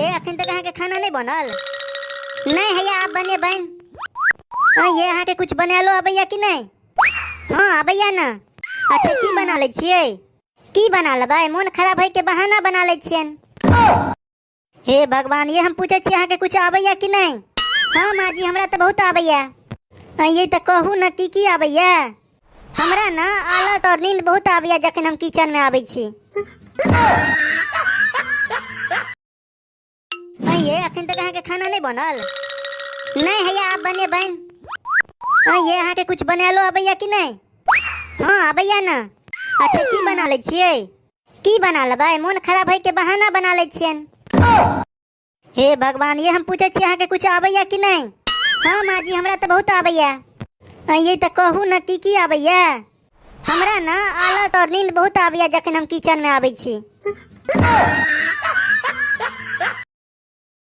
ये अखन तक अहाँ के खाना नहीं बनल? नहीं हैया आप बने बन। ये अहाँ के कुछ बनालो अबैया कि नहीं? हाँ अबैया ना। अच्छा की बना ले छियै? की बना लेबै? मन खराब है के बहाना बना ले छियन। हे भगवान, ये हम पूछे छी अहाँ के कुछ आबैया कि नहीं? हाँ माँ जी हमरा तो बहुत आबैया। ये तो कहू ना की आबैया? हमरा ना आलस और नींद बहुत आबैया जखन हम किचन में आबै छी। ये अखन तक अहाँ के खाना नहीं बनल? नहीं हैया आप बने बन। ये अहाँ के कुछ बनालो अबैया कि नहीं? हाँ अबैया ना। अच्छा की बना ले छियै? की बना लेबै? मन खराब है के बहाना बना ले छियन। हे भगवान, ये हम पूछे छी अहाँ के कुछ आबैया कि नहीं? हाँ माँ जी हमरा तो बहुत आबैया। ये तो कहू ना की आबैया? हमरा ना आलस और नींद बहुत आबैया जखन हम किचन में आबै छी।